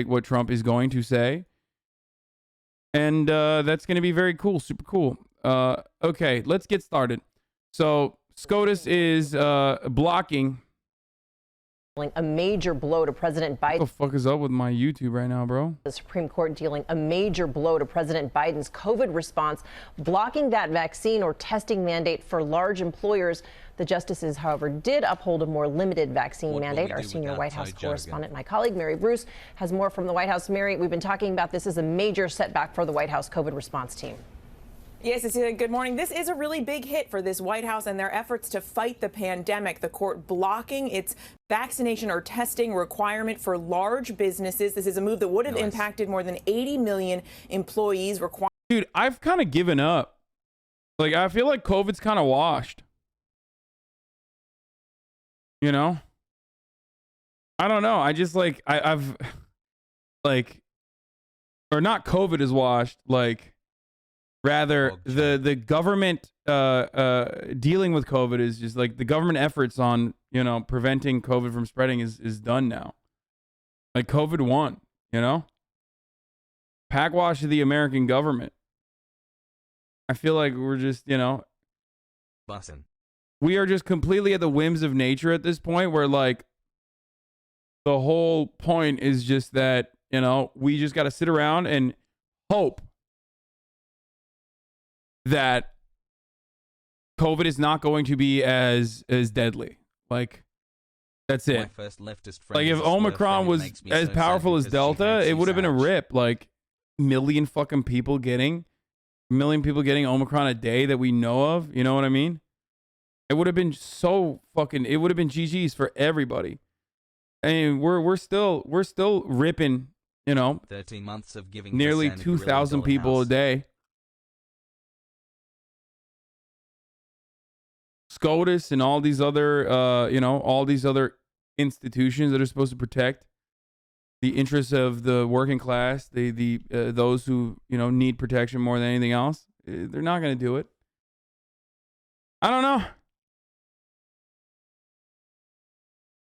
like what Trump is going to say. And that's going to be very cool, super cool. Okay, let's get started. So SCOTUS is blocking. A major blow to President Biden. What the fuck is up with my YouTube right now, bro? The Supreme Court dealing a major blow to President Biden's COVID response, blocking that vaccine or testing mandate for large employers. The justices, however, did uphold a more limited vaccine mandate. Our senior White House correspondent, my colleague Mary Bruce, has more from the White House. Mary, we've been talking about this as a major setback for the White House COVID response team. Yes, Cecilia, good morning. This is a really big hit for this White House and their efforts to fight the pandemic. The court blocking its vaccination or testing requirement for large businesses. This is a move that would have impacted more than 80 million employees. Dude, I've kind of given up. Like, I feel like COVID's kind of washed. You know? I don't know. I just like, I've like, or not COVID is washed, like, rather, the government dealing with COVID is just like the government efforts on, you know, preventing COVID from spreading is done now. Like COVID won, you know? Packwash of the American government. I feel like we're just, you know, we are just completely at the whims of nature at this point where like the whole point is just that, you know, we just got to sit around and hope that COVID is not going to be as deadly. Like, that's it. Like, if Omicron was as powerful as Delta, it would have been a rip. Like, million people getting Omicron a day that we know of. You know what I mean? It would have been so fucking. It would have been GG's for everybody. And we're still ripping. You know, 13 months of giving nearly 2,000 people a day. SCOTUS and all these other, you know, all these other institutions that are supposed to protect the interests of the working class, those who, you know, need protection more than anything else. They're not going to do it. I don't know.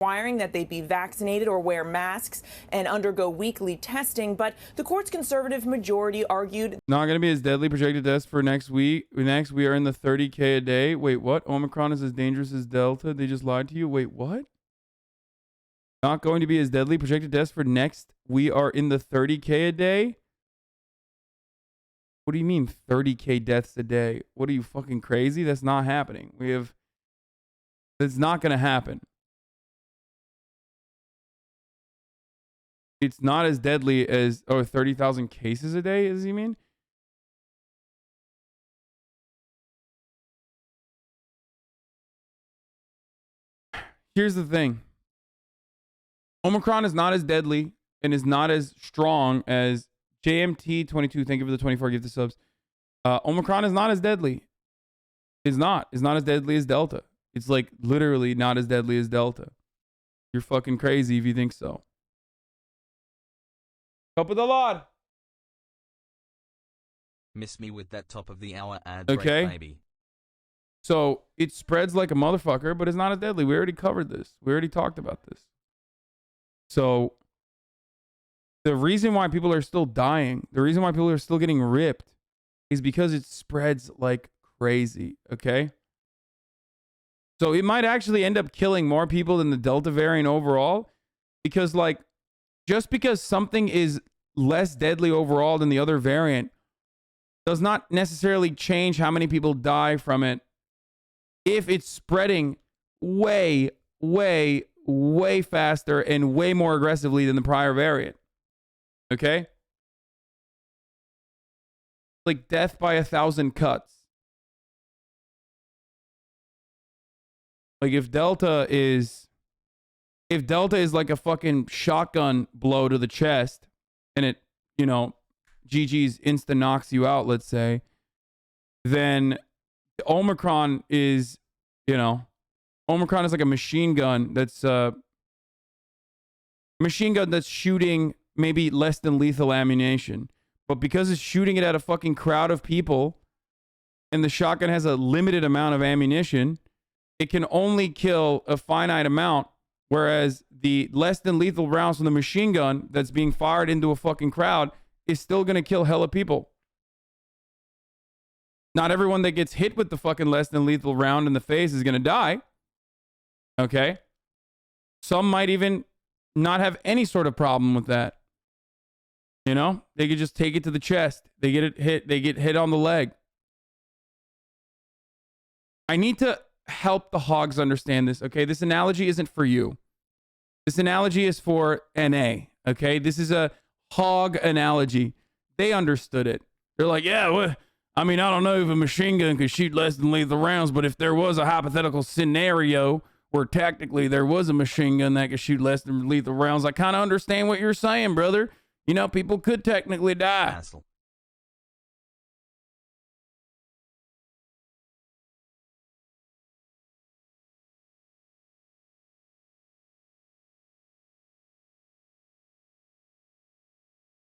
Requiring that they be vaccinated or wear masks and undergo weekly testing, but the court's conservative majority argued not going to be as deadly. Projected deaths for next week. Next, we are in the 30K a day. Wait, what? Omicron is as dangerous as Delta? They just lied to you? Wait, what? Not going to be as deadly. Projected deaths for next, we are in the 30K a day? What do you mean 30K deaths a day? What are you, fucking crazy? That's not happening. It's not going to happen. It's not as deadly as 30,000 cases a day, does he mean? Here's the thing. Omicron is not as deadly and is not as strong as JMT22. Thank you for the 24 gift subs. Omicron is not as deadly. It's not. It's not as deadly as Delta. It's like literally not as deadly as Delta. You're fucking crazy if you think so. Top of the Lord. Miss me with that top of the hour ad okay. break, baby. So it spreads like a motherfucker, but it's not as deadly. We already covered this. We already talked about this. So the reason why people are still dying, the reason why people are still getting ripped is because it spreads like crazy. Okay. So it might actually end up killing more people than the Delta variant overall, because like, just because something is less deadly overall than the other variant does not necessarily change how many people die from it if it's spreading way, way, way faster and way more aggressively than the prior variant. Okay? Like death by 1,000 cuts. Like if Delta is like a fucking shotgun blow to the chest and it, you know, GG's insta knocks you out, let's say, then Omicron is, you know, Omicron is like a machine gun that's shooting maybe less than lethal ammunition. But because it's shooting it at a fucking crowd of people and the shotgun has a limited amount of ammunition, it can only kill a finite amount. Whereas the less than lethal rounds from the machine gun that's being fired into a fucking crowd is still going to kill hella people. Not everyone that gets hit with the fucking less than lethal round in the face is going to die. Okay? Some might even not have any sort of problem with that. You know? They could just take it to the chest. They get hit on the leg. I need to help the hogs understand this, okay? This analogy isn't for you. This analogy is for NA, okay? This is a hog analogy. They understood it. They're like, yeah, well, I mean, I don't know if a machine gun could shoot less than lethal rounds, but if there was a hypothetical scenario where tactically there was a machine gun that could shoot less than lethal rounds, I kind of understand what you're saying, brother. You know, people could technically die. Hassle.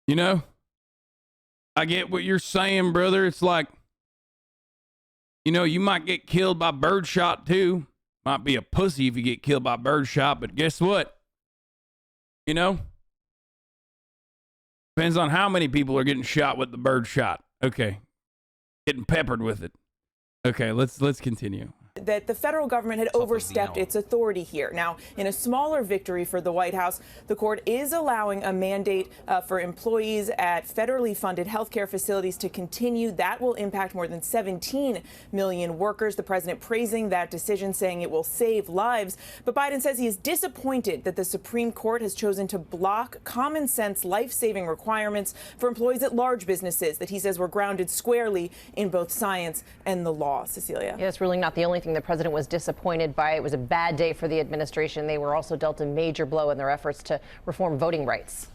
You know, I get what you're saying, brother. It's like, you know, you might get killed by birdshot too. Might be a pussy if you get killed by birdshot, but guess what? You know, depends on how many people are getting shot with the birdshot. Okay, getting peppered with it. Okay, let's continue. That the federal government had overstepped its authority here. Now, in a smaller victory for the White House, the court is allowing a mandate for employees at federally funded healthcare facilities to continue. That will impact more than 17 million workers. The president praising that decision, saying it will save lives. But Biden says he is disappointed that the Supreme Court has chosen to block common sense life-saving requirements for employees at large businesses that he says were grounded squarely in both science and the law. Cecilia. Yeah, it's really not the only thing the president was disappointed by. It was a bad day for the administration. They were also dealt a major blow in their efforts to reform voting rights.